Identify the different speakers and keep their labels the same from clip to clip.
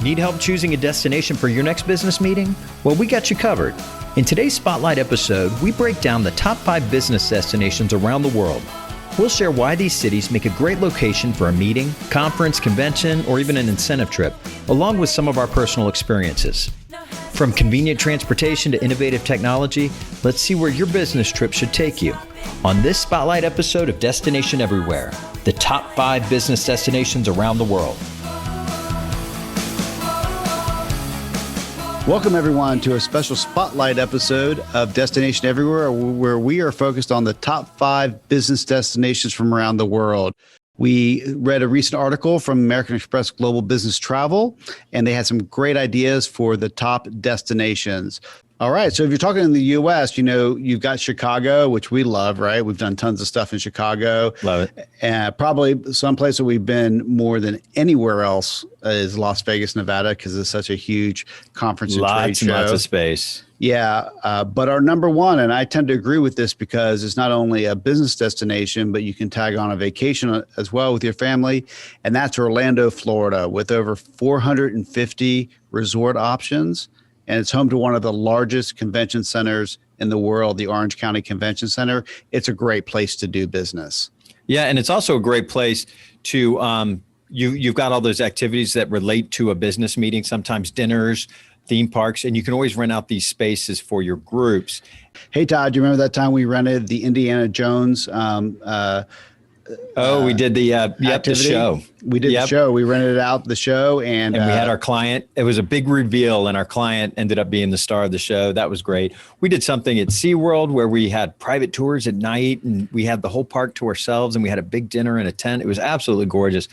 Speaker 1: Need help choosing a destination for your next business meeting? Well, we got you covered. In today's Spotlight episode, we break down the top 5 business destinations around the world. We'll share why these cities make a great location for a meeting, conference, convention, or even an incentive trip, along with some of our personal experiences. From convenient transportation to innovative technology, let's see where your business trip should take you. On this Spotlight episode of Destination Everywhere, the top 5 business destinations around the world.
Speaker 2: Welcome, everyone, to a special Spotlight episode of Destination Everywhere, where we are focused on the top 5 business destinations from around the world. We read a recent article from American Express Global Business Travel, and they had some great ideas for the top destinations. All right. So if you're talking in the U.S., you know, you've got Chicago, which we love, right? We've done tons of stuff in Chicago.
Speaker 1: Love it.
Speaker 2: And probably someplace that we've been more than anywhere else is Las Vegas, Nevada, because it's such a huge conference and trade show.
Speaker 1: Lots of space.
Speaker 2: Yeah. But our number one, and I tend to agree with this because it's not only a business destination, but you can tag on a vacation as well with your family. And that's Orlando, Florida, with over 450 resort options. And it's home to one of the largest convention centers in the world, the Orange County Convention Center. It's a great place to do business.
Speaker 1: Yeah, and it's also a great place to, you've got all those activities that relate to a business meeting, sometimes dinners, theme parks, and you can always rent out these spaces for your groups.
Speaker 2: Hey, Todd, do you remember that time we rented the Indiana Jones
Speaker 1: we did the show.
Speaker 2: We did the show. We rented out the show, and
Speaker 1: we had our client. It was a big reveal, and our client ended up being the star of the show. That was great. We did something at SeaWorld where we had private tours at night, and we had the whole park to ourselves, and we had a big dinner in a tent. It was absolutely gorgeous.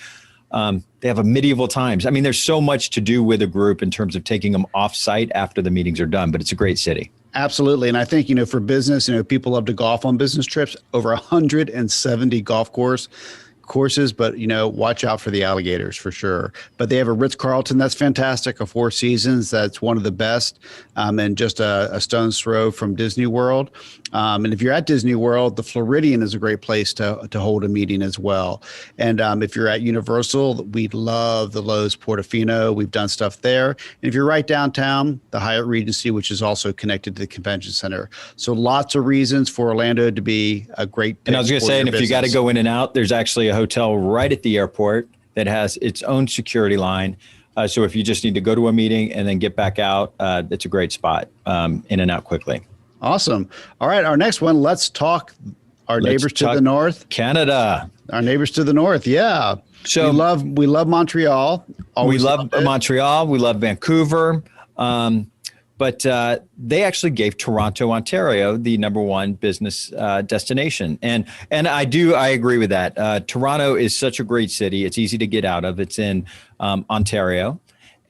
Speaker 1: They have a medieval times. I mean, there's so much to do with a group in terms of taking them off site after the meetings are done, but it's a great city.
Speaker 2: Absolutely. And I think, you know, for business, you know, people love to golf on business trips, over 170 golf courses, but, you know, watch out for the alligators for sure. But they have a Ritz-Carlton that's fantastic, a Four Seasons that's one of the best, and just a stone's throw from Disney World. And if you're at Disney World, the Floridian is a great place to hold a meeting as well. And if you're at Universal, we love the Loews Portofino. We've done stuff there. And if you're right downtown, the Hyatt Regency, which is also connected to the convention center. So lots of reasons for Orlando to be a great pick.
Speaker 1: And I was going to say, and if you got to go in and out, there's actually a hotel right at the airport that has its own security line. So if you just need to go to a meeting and then get back out, it's a great spot, in and out quickly.
Speaker 2: Awesome. All right. Our next one, let's talk neighbors to the north.
Speaker 1: Canada.
Speaker 2: Our neighbors to the north. Yeah.
Speaker 1: So
Speaker 2: we love Montreal.
Speaker 1: We love Montreal. We love Vancouver. But they actually gave Toronto, Ontario, the number one business destination. And I agree with that. Toronto is such a great city. It's easy to get out of. It's in Ontario.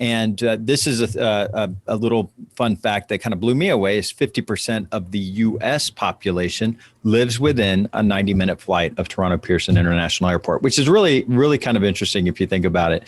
Speaker 1: And this is a little fun fact that kind of blew me away is 50% of the U.S. population lives within a 90-minute flight of Toronto Pearson International Airport, which is really, really kind of interesting if you think about it.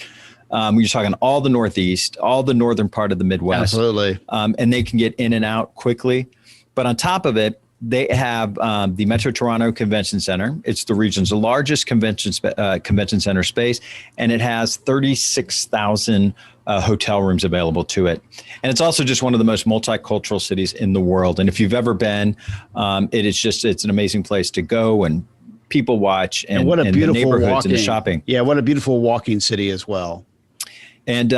Speaker 1: You're talking all the Northeast, all the northern part of the Midwest.
Speaker 2: Absolutely.
Speaker 1: And they can get in and out quickly. But on top of it, they have the Metro Toronto Convention Center. It's the region's largest convention center space, and it has 36,000 hotel rooms available to it. And it's also just one of the most multicultural cities in the world. And if you've ever been, it's an amazing place to go and people watch and what a beautiful the neighborhoods and the shopping.
Speaker 2: Yeah, what a beautiful walking city as well.
Speaker 1: And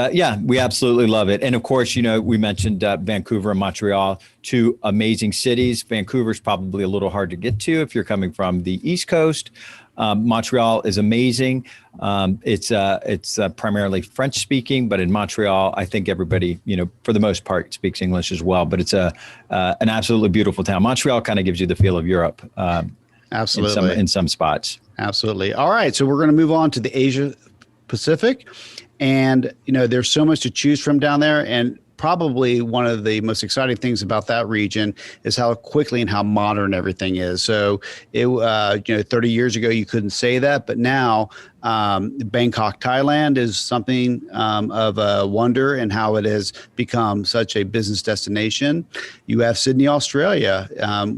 Speaker 1: we absolutely love it. And of course, you know, we mentioned Vancouver and Montreal, two amazing cities. Vancouver's probably a little hard to get to if you're coming from the East Coast. Montreal is amazing. It's primarily French speaking, but in Montreal, I think everybody, you know, for the most part speaks English as well, but it's an absolutely beautiful town. Montreal kind of gives you the feel of Europe.
Speaker 2: Absolutely.
Speaker 1: In some spots.
Speaker 2: Absolutely. All right. So we're going to move on to the Asia Pacific. And, you know, there's so much to choose from down there. And probably one of the most exciting things about that region is how quickly and how modern everything is. So, 30 years ago, you couldn't say that. But now Bangkok, Thailand is something of a wonder in how it has become such a business destination. You have Sydney, Australia,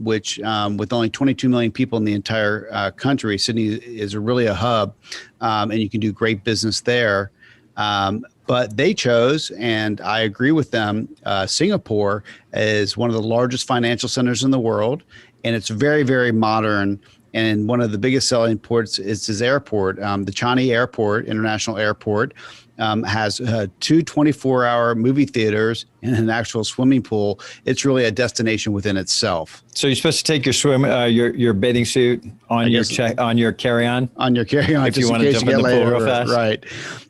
Speaker 2: which with only 22 million people in the entire country, Sydney is really a hub, and you can do great business there. But they chose, and I agree with them, Singapore is one of the largest financial centers in the world, and it's very, very modern. And one of the biggest selling ports is his airport. The Changi Airport, International Airport, has 24-hour movie theaters and an actual swimming pool. It's really a destination within itself.
Speaker 1: So you're supposed to take your bathing suit on your carry-on?
Speaker 2: On your carry-on,
Speaker 1: if you want to jump in the pool real fast.
Speaker 2: Right.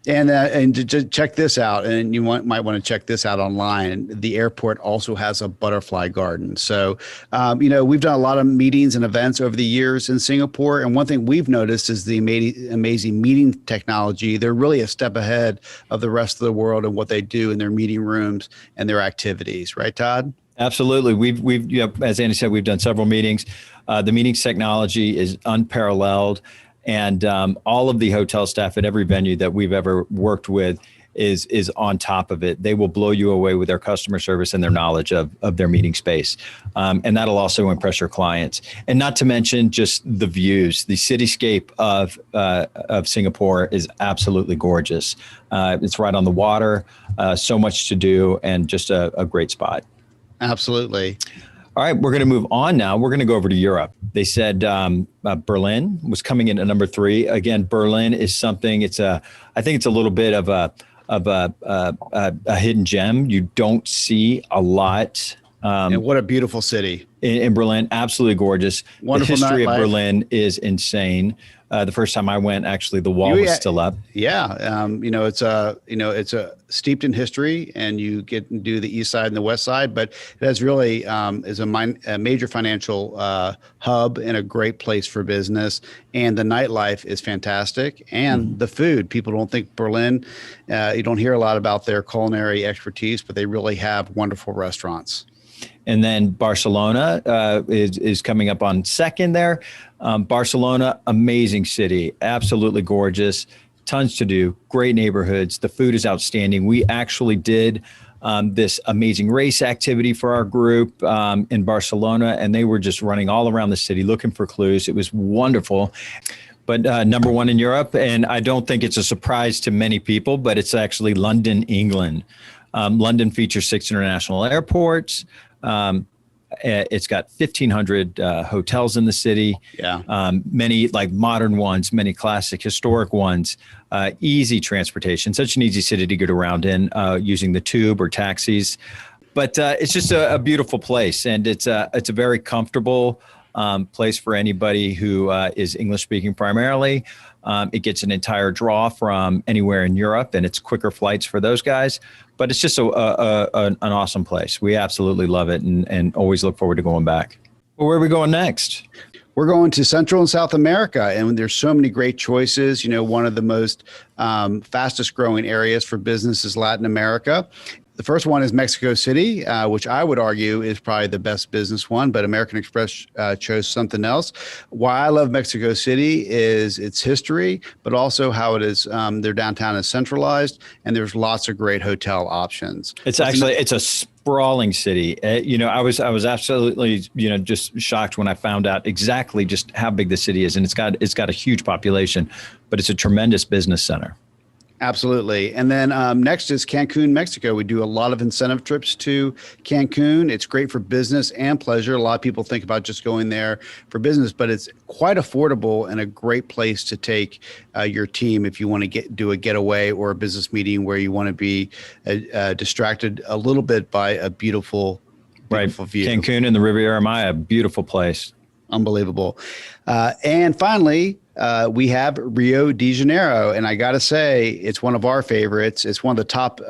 Speaker 2: And to check this out, and you might want to check this out online, the airport also has a butterfly garden. So, we've done a lot of meetings and events over the years in Singapore. And one thing we've noticed is the amazing meeting technology. They're really a step ahead of the rest of the world and what they do in their meeting rooms and their activities. Right, Todd?
Speaker 1: Absolutely. We've as Andy said, we've done several meetings. The meetings technology is unparalleled. And all of the hotel staff at every venue that we've ever worked with is on top of it. They will blow you away with their customer service and their knowledge of their meeting space. And that'll also impress your clients. And not to mention just the views. The cityscape of Singapore is absolutely gorgeous. It's right on the water, so much to do, and just a great spot. Absolutely. All right, we're going to move on now. We're going to go over to Europe. They said Berlin was coming in at number 3. Again, Berlin is something. I think it's a little bit of a hidden gem. You don't see a lot.
Speaker 2: And what a beautiful city
Speaker 1: in Berlin! Absolutely gorgeous.
Speaker 2: Wonderful
Speaker 1: the history
Speaker 2: nightlife.
Speaker 1: of Berlin is insane. The first time I went, actually, the wall was still up.
Speaker 2: Yeah, it's steeped in history, and you get to do the east side and the west side, but it has really is a major financial hub and a great place for business. And the nightlife is fantastic, and the food. People don't think Berlin. You don't hear a lot about their culinary expertise, but they really have wonderful restaurants.
Speaker 1: And then Barcelona is coming up on second there. Barcelona, amazing city, absolutely gorgeous, tons to do, great neighborhoods. The food is outstanding. We actually did this amazing race activity for our group in Barcelona, and they were just running all around the city looking for clues. It was wonderful. But number 1 in Europe, and I don't think it's a surprise to many people, but it's actually London, England. London features 6 international airports. It's got 1,500 hotels in the city.
Speaker 2: Yeah.
Speaker 1: Many like modern ones, many classic historic ones, easy transportation, such an easy city to get around in using the tube or taxis. But it's just a beautiful place, and it's a very comfortable place for anybody who is English speaking primarily. It gets an entire draw from anywhere in Europe, and it's quicker flights for those guys. But it's just an awesome place. We absolutely love it, and always look forward to going back. Well, where are we going next?
Speaker 2: We're going to Central and South America, and there's so many great choices. One of the most fastest growing areas for business is Latin America. The first one is Mexico City, which I would argue is probably the best business one, but American Express chose something else. Why I love Mexico City is its history, but also how it is, their downtown is centralized, and there's lots of great hotel options.
Speaker 1: It's a sprawling city. I was absolutely, just shocked when I found out exactly just how big the city is, and it's got a huge population, but it's a tremendous business center.
Speaker 2: Absolutely. And then next is Cancun, Mexico. We do a lot of incentive trips to Cancun. It's great for business and pleasure. A lot of people think about just going there for business, but it's quite affordable and a great place to take your team if you want to do a getaway or a business meeting where you want to be distracted a little bit by a beautiful view.
Speaker 1: Cancun and the Riviera Maya, beautiful place.
Speaker 2: Unbelievable. And finally, we have Rio de Janeiro. And I got to say, it's one of our favorites. It's one of the top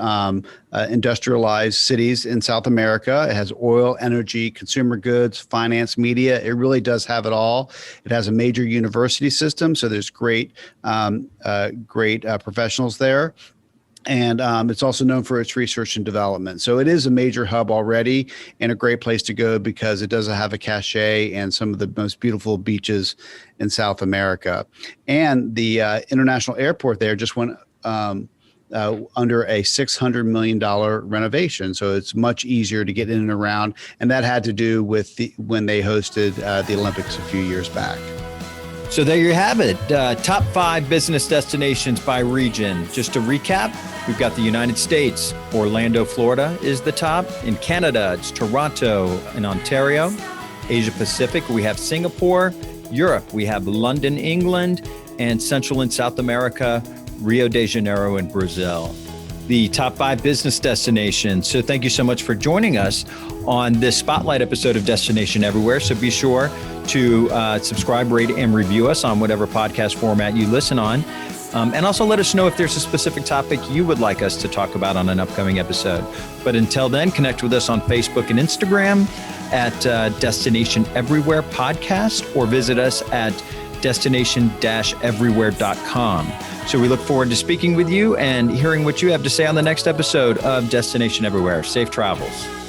Speaker 2: industrialized cities in South America. It has oil, energy, consumer goods, finance, media. It really does have it all. It has a major university system. So there's great professionals there. And it's also known for its research and development. So it is a major hub already and a great place to go because it does have a cachet and some of the most beautiful beaches in South America. And the international airport there just went under a $600 million renovation. So it's much easier to get in and around. And that had to do with when they hosted the Olympics a few years back.
Speaker 1: So there you have it. Top 5 business destinations by region. Just to recap, we've got the United States. Orlando, Florida is the top. In Canada, it's Toronto and Ontario. Asia Pacific, we have Singapore. Europe, we have London, England. And Central and South America, Rio de Janeiro and Brazil. The top 5 business destinations. So thank you so much for joining us on this spotlight episode of Destination Everywhere. So be sure to subscribe, rate, and review us on whatever podcast format you listen on. And also let us know if there's a specific topic you would like us to talk about on an upcoming episode. But until then, connect with us on Facebook and Instagram at Destination Everywhere Podcast, or visit us at destination-everywhere.com. So we look forward to speaking with you and hearing what you have to say on the next episode of Destination Everywhere. Safe travels.